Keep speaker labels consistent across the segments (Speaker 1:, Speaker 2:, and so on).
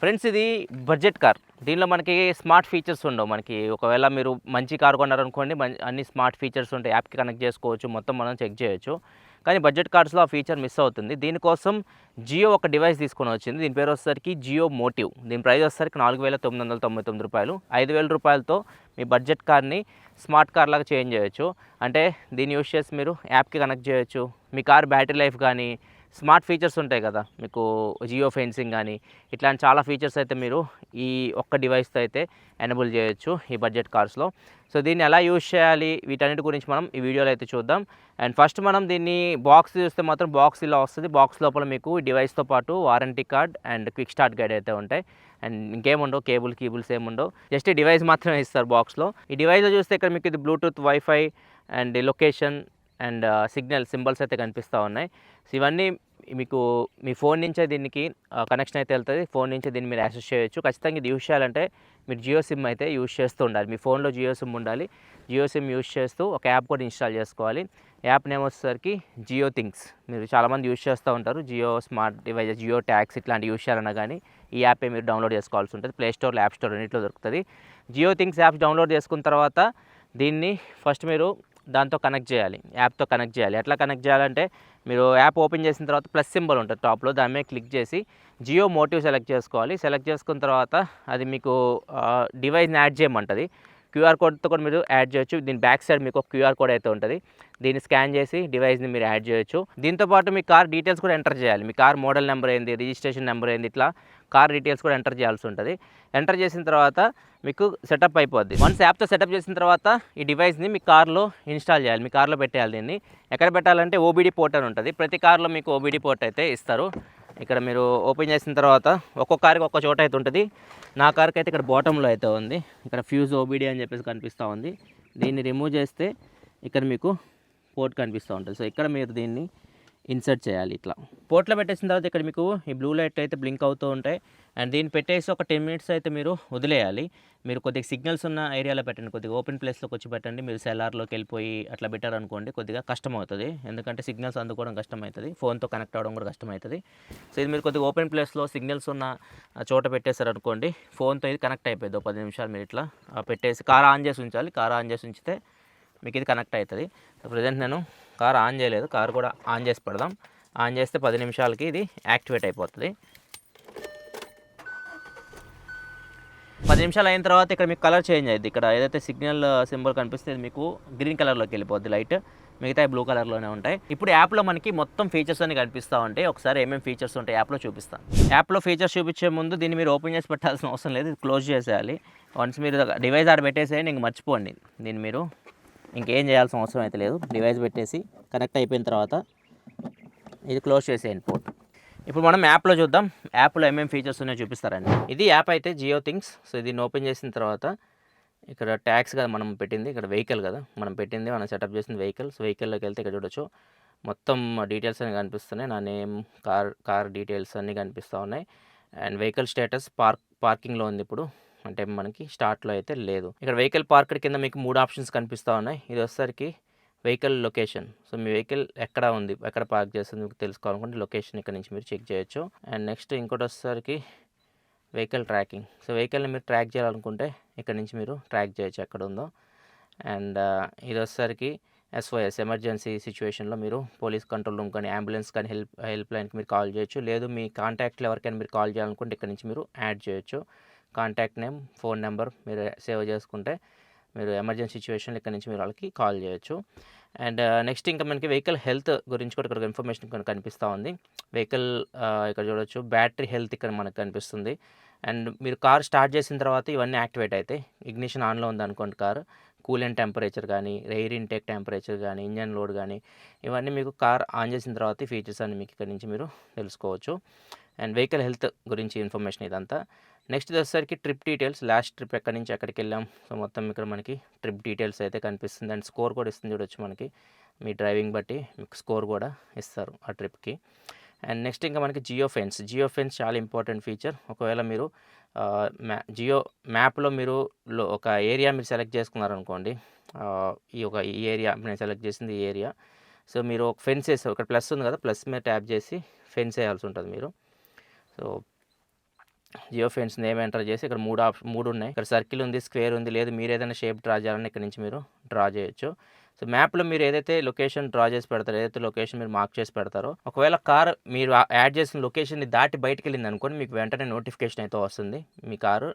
Speaker 1: Friends ఇది budget car. దీనిలో మనకి స్మార్ట్ ఫీచర్స్ ఉండవు. మనకి ఒకవేళ మీరు మంచి కార్ కొన్నారనుకోండి అన్ని స్మార్ట్ ఫీచర్స్ ఉంటాయి. యాప్‌కి కనెక్ట్ చేసుకోవచ్చు. మొత్తం మనం చెక్ చేయొచ్చు. కానీ బడ్జెట్ కార్స్‌లో ఆ ఫీచర్ మిస్ అవుతుంది. దీనికోసం జియో ఒక డివైస్ తీసుకొని వచ్చింది. దీని పేరు వచ్చేసరికి జియో మోటివ్. దీని ప్రైస్ వచ్చేసరికి రూ. 4,999. రూ. 5,000 మీ బడ్జెట్ కార్‌ని స్మార్ట్ కార్ లాగా చేంజ్ చేయొచ్చు. అంటే దీన్ని యూజ్ చేసి మీరు యాప్‌కి కనెక్ట్ చేయొచ్చు. మీ కార్ బ్యాటరీ లైఫ్ కానీ స్మార్ట్ ఫీచర్స్ ఉంటాయి కదా, మీకు జియో ఫెన్సింగ్ కానీ ఇట్లాంటి చాలా ఫీచర్స్ అయితే మీరు ఈ ఒక్క డివైస్తో అయితే ఎనేబుల్ చేయొచ్చు ఈ బడ్జెట్ కార్స్లో. సో దీన్ని ఎలా యూజ్ చేయాలి వీటన్నిటి గురించి మనం ఈ వీడియోలో అయితే చూద్దాం. అండ్ ఫస్ట్ మనం దీన్ని బాక్స్ చూస్తే మాత్రం బాక్స్ ఇలా వస్తుంది. బాక్స్ లోపల మీకు ఈ డివైస్తో పాటు warranty card and quick start guide అయితే ఉంటాయి. అండ్ ఇంకేముండవు, కేబుల్స్ ఏముండవు, జస్ట్ ఈ డివైస్ మాత్రమే ఇస్తారు బాక్స్లో. ఈ డివైస్లో చూస్తే ఇక్కడ మీకు ఇది Bluetooth, wifi and location and signal symbols అయితే కనిపిస్తూ ఉన్నాయి. సో ఇవన్నీ మీకు మీ ఫోన్ నుంచే దీనికి కనెక్షన్ అయితే వెళ్తుంది. ఫోన్ నుంచి దీన్ని మీరు యాక్సెస్ చేయొచ్చు. ఖచ్చితంగా ఇది యూజ్ చేయాలంటే మీరు జియో సిమ్ అయితే యూజ్ చేస్తూ ఉండాలి. మీ ఫోన్లో జియో సిమ్ ఉండాలి. జియో సిమ్ యూజ్ చేస్తూ ఒక యాప్ కూడా ఇన్స్టాల్ చేసుకోవాలి. యాప్ నేమ్ వచ్చేసరికి జియో థింగ్స్. మీరు చాలామంది యూజ్ చేస్తూ ఉంటారు. Jio smart devices, Jio tags ఇట్లాంటి యూజ్ చేయాలన్నా కానీ ఈ యాపే మీరు డౌన్లోడ్ చేసుకోవాల్సి ఉంటుంది. ప్లే స్టోర్లో, యాప్ స్టోర్ రెండింటిలో దొరుకుతుంది. జియో థింగ్స్ యాప్ డౌన్లోడ్ చేసుకున్న తర్వాత దీన్ని ఫస్ట్ మీరు దాంతో కనెక్ట్ చేయాలి, యాప్తో కనెక్ట్ చేయాలి. ఎట్లా కనెక్ట్ చేయాలంటే మీరు యాప్ ఓపెన్ చేసిన తర్వాత ప్లస్ సింబల్ ఉంటుంది టాప్లో, దాని మీద క్లిక్ చేసి జియో మోటివ్ సెలెక్ట్ చేసుకోవాలి. సెలెక్ట్ చేసుకున్న తర్వాత అది మీకు డివైస్ని యాడ్ చేయమంటుంది. క్యూఆర్ కోడ్తో కూడా మీరు యాడ్ చేయొచ్చు. దీని బ్యాక్ సైడ్ మీకు ఒక క్యూఆర్ కోడ్ అయితే ఉంటుంది. దీన్ని స్కాన్ చేసి డివైస్ని మీరు యాడ్ చేయొచ్చు. దీంతోపాటు మీ కార్ డీటెయిల్స్ కూడా ఎంటర్ చేయాలి. మీ కార్ మోడల్ నెంబర్ ఏంది, రిజిస్ట్రేషన్ నెంబర్ ఏంది, ఇట్లా కార్ డీటెయిల్స్ కూడా ఎంటర్ చేయాల్సి ఉంటుంది. ఎంటర్ చేసిన తర్వాత మీకు సెటప్ అయిపోద్ది. వన్స్ యాప్తో సెటప్ చేసిన తర్వాత ఈ డివైస్ని మీ కార్లో ఇన్స్టాల్ చేయాలి, మీ కార్లో పెట్టేయాలి. దీన్ని ఎక్కడ పెట్టాలంటే ఓబీడీ పోర్ట్ అని ఉంటుంది. ప్రతి కార్లో మీకు ఓబీడీ పోర్ట్ అయితే ఇస్తారు. ఇక్కడ మీరు ఓపెన్ చేసిన తర్వాత ఒక్కొక్క కార్కి ఒక్క చోట అయితే ఉంటుంది. నా కార్కి అయితే ఇక్కడ బాటంలో అయితే ఉంది. ఇక్కడ ఫ్యూజ్ ఓబీడీ అని చెప్పేసి కనిపిస్తూ ఉంది. దీన్ని రిమూవ్ చేస్తే ఇక్కడ మీకు పోర్ట్ కనిపిస్తూ ఉంటుంది. సో ఇక్కడ మీరు దీన్ని ఇన్సర్ట్ చేయాలి. ఇట్లా పోర్ట్లో పెట్టేసిన తర్వాత ఇక్కడ మీకు ఈ బ్లూ లైట్ అయితే బ్లింక్ అవుతూ ఉంటాయి. అండ్ దీన్ని పెట్టేసి ఒక 10 మినిట్స్ అయితే మీరు వదిలేయాలి. మీరు కొద్దిగా సిగ్నల్స్ ఉన్న ఏరియాలో పెట్టండి, కొద్దిగా ఓపెన్ ప్లేస్లోకి వచ్చి పెట్టండి. మీరు సెల్లార్లోకి వెళ్ళిపోయి అట్లా పెట్టారనుకోండి కొద్దిగా కష్టం అవుతుంది. ఎందుకంటే సిగ్నల్స్ అందుకోవడం కష్టమవుతుంది, ఫోన్తో కనెక్ట్ అవ్వడం కూడా కష్టమవుతుంది. సో ఇది మీరు కొద్దిగా ఓపెన్ ప్లేస్లో సిగ్నల్స్ ఉన్న చోట పెట్టేశారనుకోండి, ఫోన్తో ఇది కనెక్ట్ అయిపోయింది. 10 నిమిషాలు మీరు ఇట్లా పెట్టేసి కార్ ఆన్ చేసి ఉంచాలి. కార్ ఆన్ చేసి ఉంచితే మీకు ఇది కనెక్ట్ అవుతుంది. సో ప్రజెంట్ నేను కార్ ఆన్ చేయలేదు, కార్ కూడా ఆన్ చేసి పెడదాం. ఆన్ చేస్తే 10 నిమిషాలకి ఇది యాక్టివేట్ అయిపోతుంది. 10 నిమిషాలు అయిన తర్వాత ఇక్కడ మీకు కలర్ చేంజ్ అయ్యింది. ఇక్కడ ఏదైతే సిగ్నల్ సింబల్ కనిపిస్తే మీకు గ్రీన్ కలర్లోకి వెళ్ళిపోద్ది లైట్, మిగతా బ్లూ కలర్లోనే ఉంటాయి. ఇప్పుడు యాప్లో మనకి మొత్తం ఫీచర్స్ అన్ని కనిపిస్తూ ఉంటాయి. ఒకసారి ఏమేమి ఫీచర్స్ ఉంటాయి యాప్లో చూపిస్తాను. యాప్లో ఫీచర్స్ చూపించే ముందు దీన్ని మీరు ఓపెన్ చేసి పెట్టాల్సిన అవసరం లేదు, ఇది క్లోజ్ చేసేయాలి. వన్స్ మీరు డివైస్ ఆడ పెట్టేసేయండి, ఇంక మర్చిపోండి. దీన్ని మీరు ఇంకేం చేయాల్సిన అవసరం అయితే లేదు. డివైస్ పెట్టేసి కనెక్ట్ అయిపోయిన తర్వాత ఇది క్లోజ్ చేసేయండి పోర్ట్. ఇప్పుడు మనం యాప్లో చూద్దాం. యాప్లో ఏమేమి ఫీచర్స్ ఉన్నాయో చూపిస్తారండి. ఇది యాప్ అయితే జియో థింగ్స్. సో దీన్ని ఓపెన్ చేసిన తర్వాత ఇక్కడ ట్యాక్స్ కదా మనం పెట్టింది, ఇక్కడ వెహికల్ కదా మనం పెట్టింది, మనం సెటప్ చేసింది వెహికల్. సో వెహికల్లోకి వెళ్తే ఇక్కడ చూడొచ్చు మొత్తం డీటెయిల్స్ అన్నీ కనిపిస్తున్నాయి. నా నేమ్, కార్ డీటెయిల్స్ అన్నీ కనిపిస్తూ ఉన్నాయి. అండ్ వెహికల్ స్టేటస్ పార్కింగ్లో ఉంది ఇప్పుడు, అంటే మనకి స్టార్ట్లో అయితే లేదు. ఇక్కడ వెహికల్ పార్క్డ్ కింద మీకు 3 ఆప్షన్స్ కనిపిస్తూ ఉన్నాయి. ఇది వచ్చేసరికి వెహికల్ లొకేషన్. సో మీ వెహికల్ ఎక్కడ ఉంది, ఎక్కడ పార్క్ చేస్తుంది మీకు తెలుసుకోవాలనుకుంటే లొకేషన్ ఇక్కడ నుంచి మీరు చెక్ చేయొచ్చు. అండ్ నెక్స్ట్ ఇంకోటి వచ్చేసరికి వెహికల్ ట్రాకింగ్. సో వెహికల్ని మీరు ట్రాక్ చేయాలనుకుంటే ఇక్కడ నుంచి మీరు ట్రాక్ చేయొచ్చు ఎక్కడ ఉందో. అండ్ ఇది వచ్చేసరికి SOS ఎమర్జెన్సీ సిచ్యువేషన్లో మీరు పోలీస్ కంట్రోల్ రూమ్ కానీ అంబులెన్స్ కానీ హెల్ప్ లైన్కి మీరు కాల్ చేయొచ్చు. లేదు మీ కాంటాక్ట్లో ఎవరికైనా మీరు కాల్ చేయాలనుకుంటే ఇక్కడ నుంచి మీరు యాడ్ చేయొచ్చు. కాంటాక్ట్ నేమ్, ఫోన్ నెంబర్ మీరు సేవ్ చేసుకుంటే మీరు ఎమర్జెన్సీ సిచ్యువేషన్లో ఇక్కడ నుంచి మీరు వాళ్ళకి కాల్ చేయొచ్చు. అండ్ నెక్స్ట్ ఇంకా మనకి వెహికల్ హెల్త్ గురించి కూడా ఇక్కడ ఇన్ఫర్మేషన్ కనిపిస్తూ ఉంది. వెహికల్ ఇక్కడ చూడొచ్చు బ్యాటరీ హెల్త్ ఇక్కడ మనకు కనిపిస్తుంది. అండ్ మీరు కార్ స్టార్ట్ చేసిన తర్వాత ఇవన్నీ యాక్టివేట్ అవుతాయి. ఇగ్నిషన్ ఆన్లో ఉంది అనుకోండి కార్, కూలెంట్ టెంపరేచర్ కానీ, ఎయిర్ ఇంటేక్ టెంపరేచర్ కానీ, ఇంజన్ లోడ్ కానీ, ఇవన్నీ మీకు కార్ ఆన్ చేసిన తర్వాత ఈ ఫీచర్స్ అన్ని మీకు ఇక్కడ నుంచి మీరు తెలుసుకోవచ్చు. అండ్ వెహికల్ హెల్త్ గురించి ఇన్ఫర్మేషన్ ఇదంతా. నెక్స్ట్ వచ్చేసరికి ట్రిప్ డీటెయిల్స్, లాస్ట్ ట్రిప్ ఎక్కడి నుంచి ఎక్కడికి వెళ్ళాం. సో మొత్తం ఇక్కడ మనకి ట్రిప్ డీటెయిల్స్ అయితే కనిపిస్తుంది. అండ్ స్కోర్ కూడా ఇస్తుంది చూడొచ్చు. మనకి మీ డ్రైవింగ్ బట్టి మీకు స్కోర్ కూడా ఇస్తారు ఆ ట్రిప్కి. అండ్ నెక్స్ట్ ఇంకా మనకి జియో ఫెన్స్ చాలా ఇంపార్టెంట్ ఫీచర్. ఒకవేళ మీరు జియో మ్యాప్లో మీరు ఒక ఏరియా మీరు సెలెక్ట్ చేసుకున్నారనుకోండి, ఈ ఏరియా నేను సెలెక్ట్ చేసింది ఈ ఏరియా. సో మీరు ఒక ఫెన్స్ వేస్తారు, ఇక్కడ ప్లస్ ఉంది కదా, ప్లస్ మీద ట్యాప్ చేసి ఫెన్స్ వేయాల్సి ఉంటుంది మీరు. So geofence name enter చేసి ఇక్కడ 3 ఉన్నాయి. ఇక్కడ సర్కిల్ ఉంది, స్క్వేర్ ఉంది, లేదు మీరు ఏదైనా షేప్ డ్రా చేయాలన్నా ఇక్కడ నుంచి మీరు డ్రా చేయొచ్చు. సో మ్యాప్లో మీరు ఏదైతే లొకేషన్ డ్రా చేసి పెడతారో, ఏదైతే లొకేషన్ మీరు మార్క్ చేసి పెడతారో, ఒకవేళ కార్ మీరు యాడ్ చేసిన లొకేషన్ని దాటి బయటికి వెళ్ళింది అనుకోండి, మీకు వెంటనే నోటిఫికేషన్ అయితే వస్తుంది. మీ కారు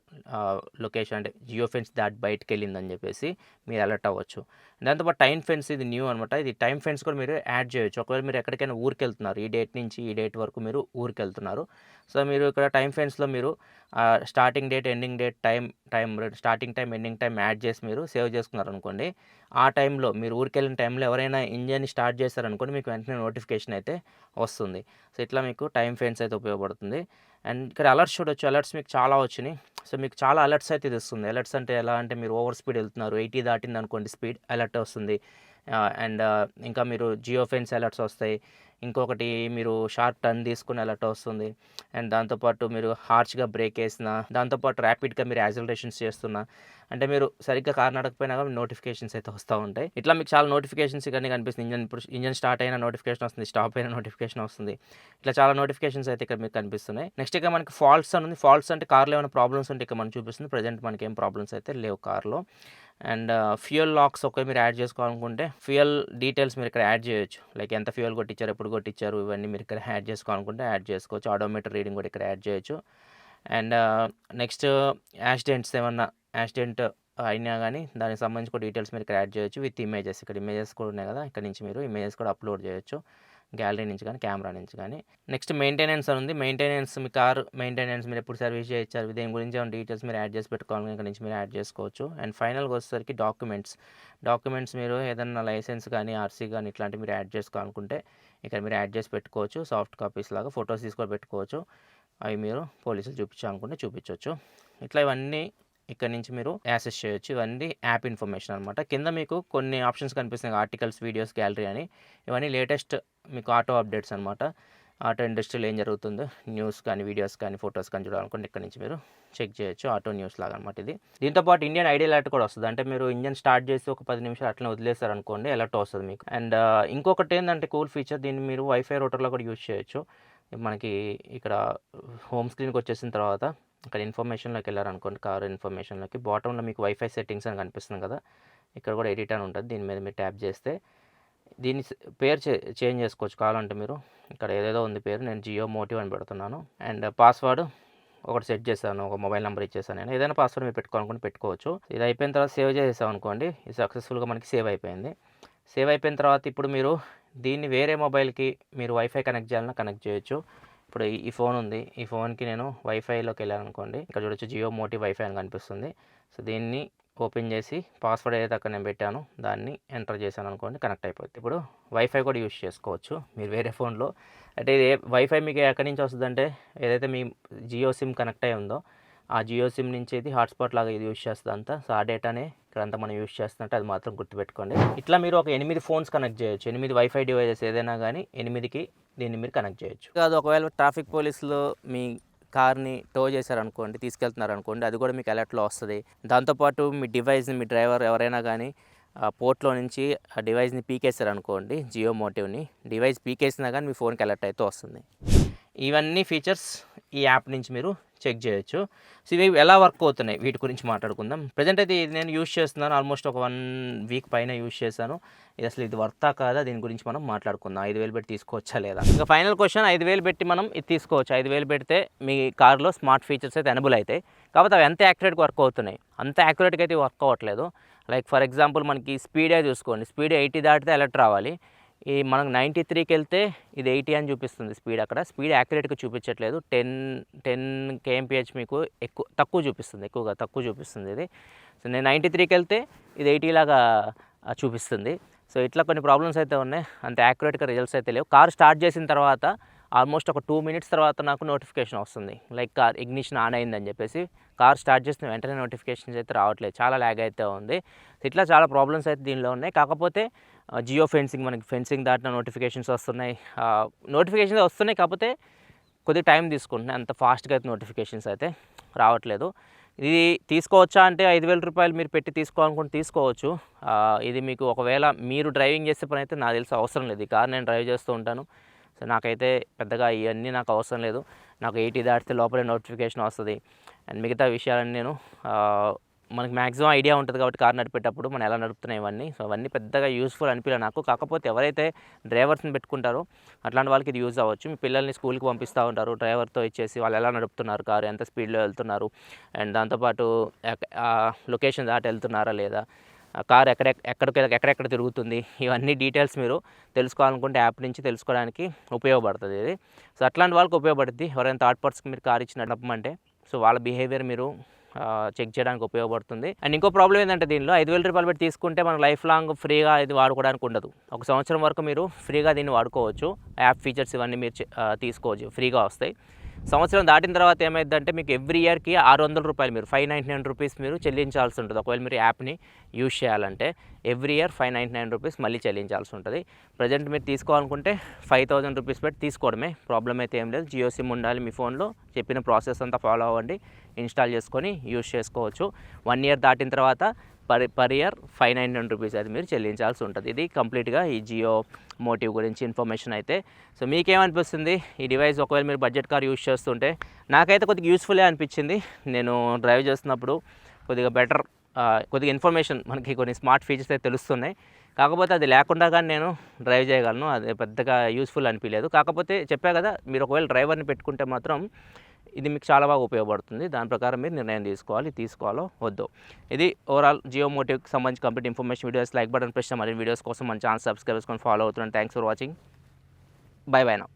Speaker 1: లొకేషన్ అంటే జియో ఫెన్స్ దాటి బయటికి వెళ్ళిందని చెప్పేసి మీరు అలర్ట్ అవ్వచ్చు. దాంతోపాటు టైమ్ ఫెన్స్ ఇది న్యూ అనమాట. ఇది టైమ్ ఫెన్స్ కూడా మీరు యాడ్ చేయొచ్చు. ఒకవేళ మీరు ఎక్కడికైనా ఊరికి వెళ్తున్నారు, ఈ డేట్ నుంచి ఈ డేట్ వరకు మీరు ఊరికి వెళ్తున్నారు. సో మీరు ఇక్కడ టైమ్ ఫెన్స్లో మీరు starting date, ending date, starting time, ending time add చేసి మీరు సేవ్ చేసుకున్నారు అనుకోండి, ఆ టైంలో మీరు ఊరికెళ్ళిన టైంలో ఎవరైనా ఇంజన్ని స్టార్ట్ చేస్తారనుకోండి, మీకు వెంటనే నోటిఫికేషన్ అయితే వస్తుంది. సో ఇట్లా మీకు టైమ్ ఫెన్స్ అయితే ఉపయోగపడుతుంది. అండ్ ఇక్కడ అలర్ట్స్ చూడొచ్చు. అలర్ట్స్ మీకు చాలా వచ్చినాయి. సో మీకు చాలా అలర్ట్స్ అయితే ఇది వస్తుంది. అలర్ట్స్ అంటే ఎలా అంటే, మీరు ఓవర్ స్పీడ్ వెళ్తున్నారు, 80 దాటింది అనుకోండి స్పీడ్, అలర్ట్ వస్తుంది. అండ్ ఇంకా మీరు జియో ఫెన్స్ అలర్ట్స్ వస్తాయి. ఇంకొకటి మీరు షార్ప్ టర్న్ తీసుకుని అలర్ట్ వస్తుంది. అండ్ దాంతోపాటు మీరు హార్ష్గా బ్రేక్ వేసినా, దాంతోపాటు ర్యాపిడ్గా మీరు యాక్సిలరేషన్స్ చేస్తున్నా, అంటే మీరు సరిగ్గా కార్ నడకపోయినా కానీ నోటిఫికేషన్స్ అయితే వస్తూ ఉంటాయి. ఇట్లా మీకు చాలా నోటిఫికేషన్స్ ఇవన్నీ కనిపిస్తుంది. ఇంజన్ స్టార్ట్ అయినా నోటిఫికేషన్ వస్తుంది, స్టాప్ అయినా నోటిఫికేషన్ వస్తుంది. ఇట్లా చాలా నోటిఫికేషన్స్ అయితే ఇక్కడ మీకు కనిపిస్తున్నాయి. నెక్స్ట్ ఇక మనకి ఫాల్ట్స్ అని ఉంది. ఫాల్ట్స్ అంటే కార్లో ఏమైనా ప్రాబ్లమ్స్ ఉంటే ఇక్కడ మనకు చూపిస్తుంది. ప్రజెంట్ మనకి ఏం ప్రాబ్లమ్స్ అయితే లేవు కార్లో. అండ్ ఫ్యూయల్ లాక్స్ ఒకవేళ మీరు యాడ్ చేసుకోవాలనుకుంటే ఫ్యూయల్ డీటెయిల్స్ మీరు ఇక్కడ యాడ్ చేయొచ్చు. లైక్ ఎంత ఫ్యూయల్ కొట్టించారు, ఎప్పుడు కొట్టించారు, ఇవన్నీ మీరు ఇక్కడ యాడ్ చేసుకోవాలనుకుంటే యాడ్ చేసుకోవచ్చు. ఆడోమీటర్ రీడింగ్ కూడా ఇక్కడ యాడ్ చేయొచ్చు. అండ్ నెక్స్ట్ యాక్సిడెంట్ అయినా కానీ దానికి సంబంధించి కూడా డీటెయిల్స్ మీరు ఇక్కడ యాడ్ చేయొచ్చు విత్ ఇమేజెస్. ఇక్కడ ఇమేజెస్ కూడా ఉన్నాయి కదా, ఇక్కడ నుంచి మీరు ఇమేజెస్ కూడా అప్లోడ్ చేయొచ్చు, గ్యాలరీ నుంచి కానీ కెమెరా నుంచి కానీ. నెక్స్ట్ మెయింటెనెన్స్ అని ఉంది. మెయింటెనెన్స్, మీ కార్ మెయింటెనెన్స్ మీరు ఎప్పుడు సర్వీస్ చేయించారు, దేని గురించి ఏమైనా డీటెయిల్స్ మీరు యాడ్ చేసి పెట్టుకోవాలని ఇక్కడ నుంచి మీరు యాడ్ చేసుకోవచ్చు. అండ్ ఫైనల్గా వచ్చేసరికి డాక్యుమెంట్స్ మీరు ఏదైనా లైసెన్స్ కానీ, ఆర్సీ కానీ ఇట్లాంటివి మీరు యాడ్ చేసుకోవాలనుకుంటే ఇక్కడ మీరు యాడ్ చేసి పెట్టుకోవచ్చు. సాఫ్ట్ కాపీస్ లాగా ఫొటోస్ తీసుకొని పెట్టుకోవచ్చు. అవి మీరు పోలీసులు చూపించాలనుకుంటే చూపించవచ్చు. ఇట్లా ఇవన్నీ ఇక్కడ నుంచి మీరు యాక్సెస్ చేయొచ్చు. ఇవన్నీ యాప్ ఇన్ఫర్మేషన్ అనమాట. కింద మీకు కొన్ని ఆప్షన్స్ కనిపిస్తున్నాయి, ఆర్టికల్స్, వీడియోస్, గ్యాలరీ అని. ఇవన్నీ లేటెస్ట్ మీకు ఆటో అప్డేట్స్ అనమాట. ఆటో ఇండస్ట్రీలో ఏం జరుగుతుందో న్యూస్ కానీ, వీడియోస్ కానీ, ఫొటోస్ కానీ చూడాలనుకుంటే ఇక్కడ నుంచి మీరు చెక్ చేయొచ్చు. ఆటో న్యూస్ లాగా అనమాట ఇది. దీంతోపాటు ఇండియన్ ఐడి అలర్ట్ కూడా వస్తుంది. అంటే మీరు ఇంజన్ స్టార్ట్ చేసి ఒక 10 నిమిషాలు అట్లనే వదిలేస్తారనుకోండి, అలర్ట్ వస్తుంది మీకు. అండ్ ఇంకొకటి ఏంటంటే కూల్ ఫీచర్, దీన్ని మీరు వైఫై రూటర్లో కూడా యూజ్ చేయొచ్చు. మనకి ఇక్కడ హోమ్ స్క్రీన్కి వచ్చేసిన తర్వాత ఇక్కడ ఇన్ఫర్మేషన్లోకి వెళ్ళారనుకోండి, కార్ ఇన్ఫర్మేషన్లోకి బాటంలో మీకు వైఫై సెట్టింగ్స్ అని కనిపిస్తుంది కదా, ఇక్కడ కూడా ఎడిట్ అని ఉంటుంది. దీని మీద మీరు ట్యాప్ చేస్తే దీన్ని పేరు చేంజ్ చేసుకోవచ్చు. కావాలంటే మీరు ఇక్కడ ఏదేదో ఉంది పేరు, నేను జియో మోటివ్ అని పెడుతున్నాను. అండ్ పాస్వర్డ్ ఒకటి సెట్ చేశాను, ఒక మొబైల్ నెంబర్ ఇచ్చేసాను. నేను ఏదైనా పాస్వర్డ్ మీరు పెట్టుకోవాలనుకుంటే పెట్టుకోవచ్చు. ఇది అయిపోయిన తర్వాత సేవ్ చేసాం అనుకోండి, ఇది సక్సెస్ఫుల్గా మనకి సేవ్ అయిపోయింది. సేవ్ అయిపోయిన తర్వాత ఇప్పుడు మీరు దీన్ని వేరే మొబైల్కి మీరు వైఫై కనెక్ట్ చేయాలన్నా కనెక్ట్ చేయొచ్చు. ఇప్పుడు ఈ ఫోన్ ఉంది, ఈ ఫోన్కి నేను వైఫైలోకి వెళ్ళాను అనుకోండి, ఇక్కడ చూడొచ్చు జియో మోటివ్ వైఫై అని కనిపిస్తుంది. సో దీన్ని ఓపెన్ చేసి పాస్వర్డ్ ఏదైతే అక్కడ నేను పెట్టానో దాన్ని ఎంటర్ చేశాను అనుకోండి, కనెక్ట్ అయిపోతుంది. ఇప్పుడు వైఫై కూడా యూజ్ చేసుకోవచ్చు మీరు వేరే ఫోన్లో. అంటే ఇది వైఫై మీకు ఎక్కడి నుంచి వస్తుందంటే, ఏదైతే మీ జియో సిమ్ కనెక్ట్ అయి ఉందో ఆ జియో సిమ్ నుంచి ఇది హాట్స్పాట్ లాగా ఇది యూజ్ చేస్తుంది అంతా. సో ఆ డేటానే ఇక్కడంతా మనం యూజ్ చేస్తున్నట్టు అది మాత్రం గుర్తుపెట్టుకోండి. ఇట్లా మీరు ఒక 8 ఫోన్స్ కనెక్ట్ చేయొచ్చు. 8 వైఫై డివైజెస్ ఏదైనా కానీ 8కి దీన్ని మీరు కనెక్ట్ చేయొచ్చు. కాదు, ఒకవేళ ట్రాఫిక్ పోలీసులు మీ కార్ని టో చేశారనుకోండి, తీసుకెళ్తున్నారనుకోండి, అది కూడా మీకు అలర్ట్లో వస్తుంది. దాంతోపాటు మీ డివైస్ని, మీ డ్రైవర్ ఎవరైనా కానీ పోర్ట్లో నుంచి ఆ డివైస్ని పీకేశారనుకోండి, జియో మోటివ్ని డివైస్ పీకేసినా కానీ మీ ఫోన్కి అలర్ట్ అయితే వస్తుంది. ఇవన్నీ ఫీచర్స్ ఈ యాప్ నుంచి మీరు చెక్ చేయొచ్చు. సో ఇవి ఎలా వర్క్ అవుతున్నాయి వీటి గురించి మాట్లాడుకుందాం. ప్రజెంట్ అయితే ఇది నేను యూజ్ చేస్తున్నాను, ఆల్మోస్ట్ ఒక 1 వీక్ పైన యూజ్ చేశాను. ఇది అసలు ఇది వర్తా కాదా, దీని గురించి మనం మాట్లాడుకుందాం. 5,000 పెట్టి తీసుకోవచ్చా లేదా. ఇంకా ఫైనల్ క్వశ్చన్, 5,000 పెట్టి మనం ఇది తీసుకోవచ్చు. 5,000 పెడితే మీ కార్లో స్మార్ట్ ఫీచర్స్ అయితే ఎనబుల్ అవుతాయి. కాకపోతే అవి ఎంత యాక్యురేట్గా వర్క్ అవుతున్నాయి, అంత యాక్యురేట్గా అయితే వర్క్ అవ్వట్లేదు. లైక్ ఫర్ ఎగ్జాంపుల్ మనకి స్పీడే చూసుకోండి, స్పీడ్ 80 దాటితే అలర్ట్ రావాలి. ఈ మనకు 93కి వెళ్తే ఇది 80 అని చూపిస్తుంది స్పీడ్. అక్కడ స్పీడ్ యాక్యురేట్గా చూపించట్లేదు. 10 kmph మీకు తక్కువ చూపిస్తుంది ఇది. సో నేను 93కి వెళ్తే ఇది 80 లాగా చూపిస్తుంది. సో ఇట్లా కొన్ని ప్రాబ్లమ్స్ అయితే ఉన్నాయి, అంత యాక్యురేట్గా రిజల్ట్స్ అయితే లేవు. కార్ స్టార్ట్ చేసిన తర్వాత ఆల్మోస్ట్ ఒక 2 మినిట్స్ తర్వాత నాకు నోటిఫికేషన్ వస్తుంది, లైక్ కార్ ఇగ్నిషన్ ఆన్ అయిందని చెప్పేసి. కార్ స్టార్ట్ చేసిన వెంటనే నోటిఫికేషన్స్ అయితే రావట్లేదు, చాలా ల్యాగ్ అయితే ఉంది. ఇట్లా చాలా ప్రాబ్లమ్స్ అయితే దీనిలో ఉన్నాయి. కాకపోతే జియో ఫెన్సింగ్, మనకి ఫెన్సింగ్ దాటిన నోటిఫికేషన్స్ వస్తున్నాయి. నోటిఫికేషన్స్ వస్తున్నాయి, కాకపోతే కొద్దిగా టైం తీసుకుంటున్నాయి, అంత ఫాస్ట్గా అయితే నోటిఫికేషన్స్ అయితే రావట్లేదు. ఇది తీసుకోవచ్చా అంటే 5,000 రూపాయలు మీరు పెట్టి తీసుకోవాలనుకుంటే తీసుకోవచ్చు. ఇది మీకు ఒకవేళ మీరు డ్రైవింగ్ చేసే పని అయితే నాకు తెలిసి అవసరం లేదు. ఈ కార్ నేను డ్రైవ్ చేస్తూ ఉంటాను. సో సో నాకైతే పెద్దగా ఇవన్నీ నాకు అవసరం లేదు. నాకు 80 దాటితే లోపలే నోటిఫికేషన్ వస్తది. అండ్ మిగతా విషయాలన్నీ నేను మనకు మ్యాక్సిమం ఐడియా ఉంటుంది కాబట్టి కార్ నడిపేటప్పుడు మనం ఎలా నడుపుతున్నాం ఇవన్నీ. సో అవన్నీ పెద్దగా యూజ్‌ఫుల్ అనిపియలే నాకు. కాకపోతే ఎవరైతే డ్రైవర్స్‌ని పెట్టుకుంటారో అట్లాంటి వాళ్ళకి ఇది యూజ్ అవ్వచ్చు. మీ పిల్లల్ని స్కూల్‌కి పంపిస్తూ ఉంటారు. డ్రైవర్‌తో ఇచ్చేసి వాళ్ళు ఎలా నడుపుతున్నారు కారు, ఎంత స్పీడ్‌లో వెళ్తున్నారు, అండ్ దాంతోపాటు లొకేషన్ దాటి వెళ్తున్నారా లేదా, కార్ ఎక్కడెక్కడ తిరుగుతుంది, ఇవన్నీ డీటెయిల్స్ మీరు తెలుసుకోవాలనుకుంటే యాప్ నుంచి తెలుసుకోవడానికి ఉపయోగపడుతుంది ఇది. సో అట్లాంటి వాళ్ళకి ఉపయోగపడుద్ది. ఎవరైనా థర్డ్ పర్సన్‌కి మీరు కార్ ఇచ్చి నడపమంటే సో వాళ్ళ బిహేవియర్ మీరు చెక్ చేయడానికి ఉపయోగపడుతుంది. అండ్ ఇంకో ప్రాబ్లమ్ ఏంటంటే దీనిలో 5,000 రూపాయలు పెట్టి తీసుకుంటే మనకు లైఫ్ లాంగ్ ఫ్రీగా ఇది వాడుకోవడానికి ఉండదు. ఒక సంవత్సరం వరకు మీరు ఫ్రీగా దీన్ని వాడుకోవచ్చు. యాప్ ఫీచర్స్ ఇవన్నీ మీరు తీసుకోవచ్చు, ఫ్రీగా వస్తాయి. సంవత్సరం దాటిన తర్వాత ఏమైందంటే మీకు ఎవ్రీ ఇయర్కి 600 రూపాయలు మీరు 599 రూపీస్ మీరు చెల్లించాల్సి ఉంటుంది. ఒకవేళ మీరు యాప్ని యూజ్ చేయాలంటే ఎవ్రీ ఇయర్ 599 రూపీస్ మళ్ళీ చెల్లించాల్సి ఉంటుంది. ప్రజెంట్ మీరు తీసుకోవాలనుకుంటే 5,000 రూపీస్ పెట్టి తీసుకోవడమే, ప్రాబ్లం అయితే ఏం లేదు. జియో సిమ్ ఉండాలి మీ ఫోన్లో, చెప్పిన ప్రాసెస్ అంతా ఫాలో అవ్వండి, ఇన్స్టాల్ చేసుకొని యూజ్ చేసుకోవచ్చు. 1 ఇయర్ దాటిన తర్వాత పర్ ఇయర్ 599 రూపీస్ అది మీరు చెల్లించాల్సి ఉంటుంది. ఇది కంప్లీట్గా ఈ జియో మోటివ్ గురించి ఇన్ఫర్మేషన్ అయితే. సో మీకేమనిపిస్తుంది ఈ డివైస్ ఒకవేళ మీరు బడ్జెట్ కార్ యూజ్ చేస్తుంటే? నాకైతే కొద్దిగా యూస్ఫుల్లే అనిపించింది. నేను డ్రైవ్ చేస్తున్నప్పుడు కొద్దిగా బెటర్, కొద్దిగా ఇన్ఫర్మేషన్ మనకి కొన్ని స్మార్ట్ ఫీచర్స్ అయితే తెలుస్తున్నాయి. కాకపోతే అది లేకుండా కానీ నేను డ్రైవ్ చేయగలను, అది పెద్దగా యూస్ఫుల్ అనిపించలేదు. కాకపోతే చెప్పా కదా, మీరు ఒకవేళ డ్రైవర్ని పెట్టుకుంటే మాత్రం ఇది మీకు చాలా బాగా ఉపయోగపడుతుంది. దాని ప్రకారం మీరు నిర్ణయం తీసుకోవాలి, తీసుకోవాలో వద్దో. ఇది ఓవరాల్ జియో మోటివ్కి సంబంధించి complete information. Videos like button press చేయండి. మరిన్ని వీడియోస్ కోసం మన ఛానల్ సబ్స్క్రైబ్ చేసుకొని ఫాలో అవుతున్నాను. Thanks for watching. By by now.